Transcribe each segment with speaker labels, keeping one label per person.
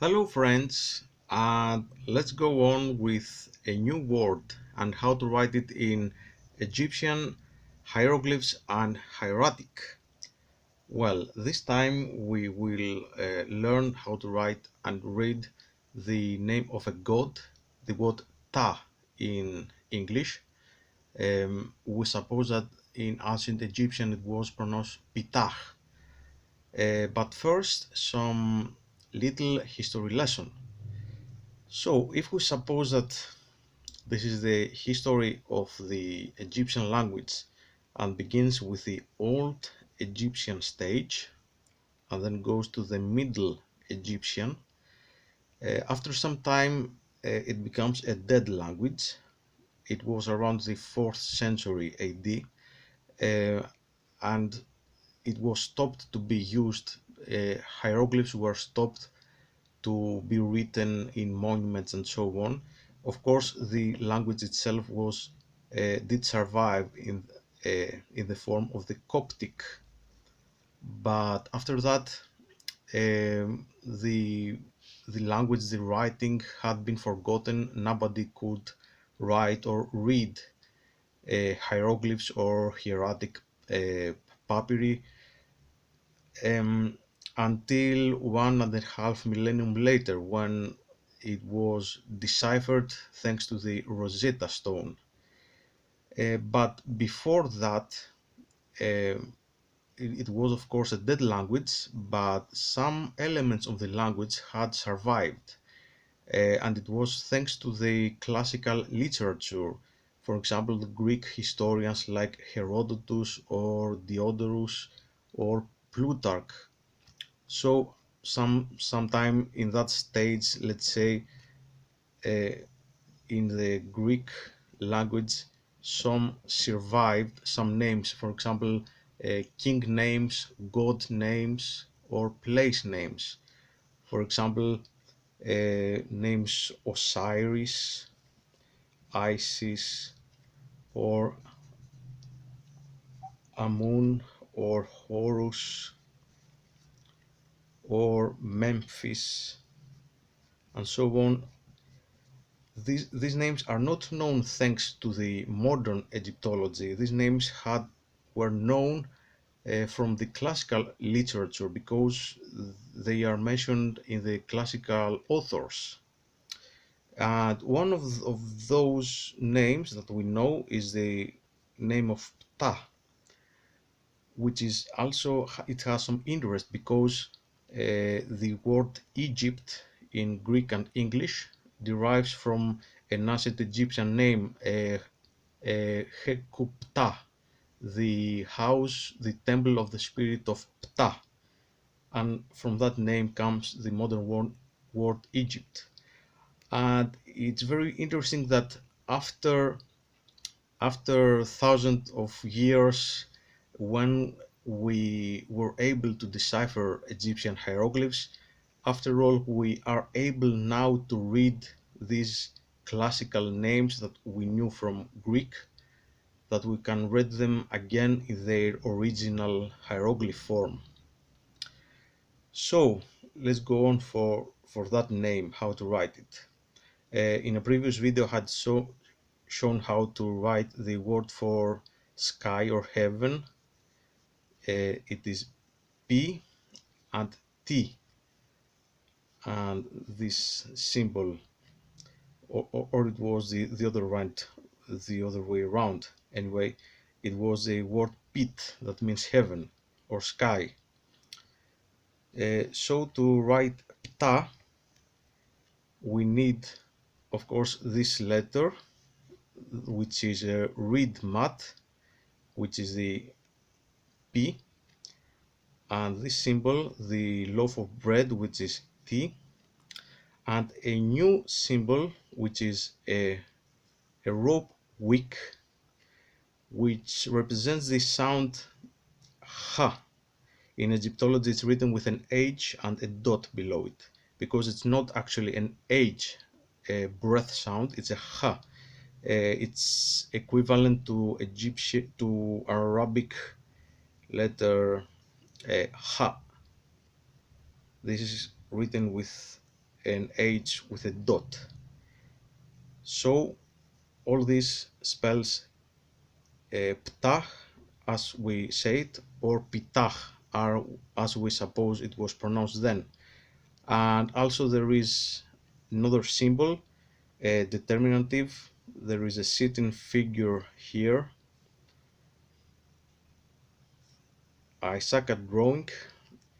Speaker 1: Hello friends, and let's go on with a new word and how to write it in Egyptian hieroglyphs and hieratic. Well, this time we will learn how to write and read the name of a god, the word Ptah in English. We suppose that in ancient Egyptian it was pronounced Ptah. But first, some little history lesson. So, if we suppose that this is the history of the Egyptian language and begins with the Old Egyptian stage and then goes to the Middle Egyptian, after some time it becomes a dead language. It was around the 4th century AD, and it was stopped to be used. Hieroglyphs were stopped to be written in monuments and so on. Of course, the language itself was did survive in the form of the Coptic, but after that, the language, the writing had been forgotten. Nobody could write or read hieroglyphs or hieratic papyri until 1.5 millennium later, when it was deciphered thanks to the Rosetta Stone. But before that, it was of course a dead language, but some elements of the language had survived, and it was thanks to the classical literature. For example, the Greek historians like Herodotus or Diodorus or Plutarch. So sometime in that stage, let's say, in the Greek language, some survived, some names, for example, king names, god names, or place names. For example, names Osiris, Isis, or Amun, or Horus, or Memphis, and so on. These names are not known thanks to the modern Egyptology. These names were known from the classical literature because they are mentioned in the classical authors. And one of those names that we know is the name of Ptah, which is also, it has some interest because the word Egypt in Greek and English derives from an ancient Egyptian name, Hekuptah, the house, the temple of the spirit of Ptah, and from that name comes the modern word Egypt. And it's very interesting that after thousands of years, when we were able to decipher Egyptian hieroglyphs, after all, we are able now to read these classical names that we knew from Greek, that we can read them again in their original hieroglyph form. So let's go on for that name, how to write it. In a previous video, I had shown how to write the word for sky or heaven. It is P and T, and this symbol, or it was the other way around. Anyway, it was the word Pit, that means heaven or sky. So to write Ptah, we need, of course, this letter, which is a reed mat, which is the P, and this symbol, the loaf of bread, which is T, and a new symbol, which is a rope wick, which represents the sound ha. In Egyptology, it's written with an H and a dot below it, because it's not actually an H, a breath sound, it's a ha. It's equivalent to Egyptian, to Arabic letter ha. This is written with an H with a dot. So all these spells Ptah as we say it, or Ptah are as we suppose it was pronounced then. And also there is another symbol, a determinative. There is a sitting figure here. I suck at drawing.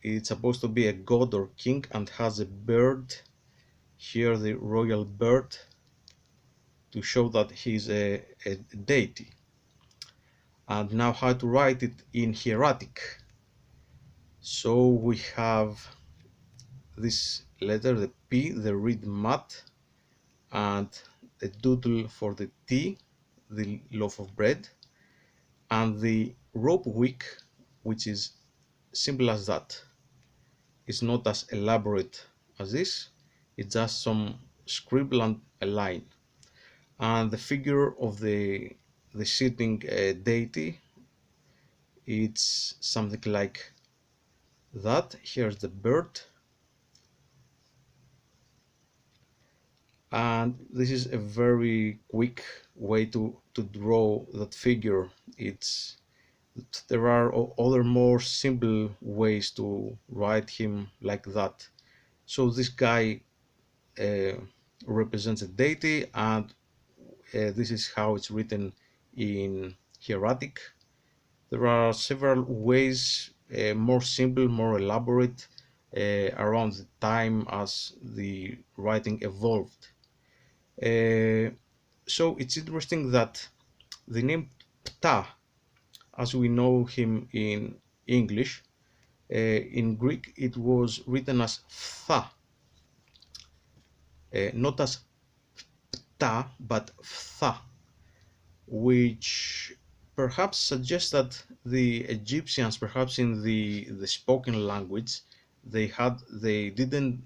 Speaker 1: It's supposed to be a god or king and has a bird here, the royal bird, to show that he's a deity. And now how to write it in hieratic. So we have this letter, the P, the reed mat, and a doodle for the T, the loaf of bread, and the rope wick, which is simple as that. It's not as elaborate as this, it's just some scribble and a line. And the figure of the sitting deity, it's something like that. Here's the bird, and this is a very quick way to draw that figure. There are other more simple ways to write him like that. So this guy uh, represents a deity, and this is how it's written in hieratic. There are several ways, more simple, more elaborate, around the time as the writing evolved. So it's interesting that the name Ptah, as we know him in English, in Greek it was written as Ptah, not as Ptah, but Ptah, which perhaps suggests that the Egyptians, perhaps in the spoken language, they didn't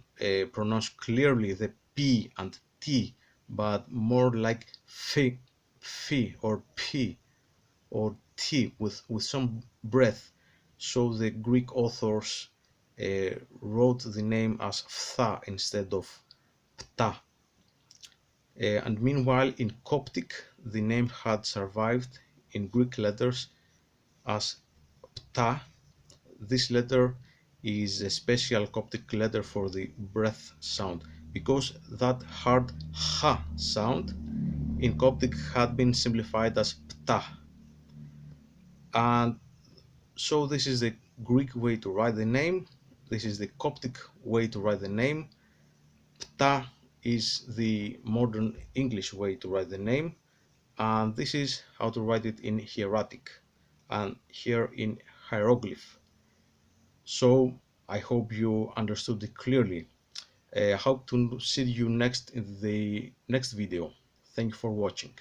Speaker 1: pronounce clearly the P and T, but more like fi or P or T with some breath. So the Greek authors wrote the name as Ptah instead of Ptah. And meanwhile, in Coptic, the name had survived in Greek letters as Ptah. This letter is a special Coptic letter for the breath sound, because that hard ha sound in Coptic had been simplified as Ptah. And so this is the Greek way to write the name. This is the Coptic way to write the name. Ptah is the modern English way to write the name. And this is how to write it in hieratic and here in hieroglyph. So I hope you understood it clearly. I hope to see you next in the next video. Thank you for watching.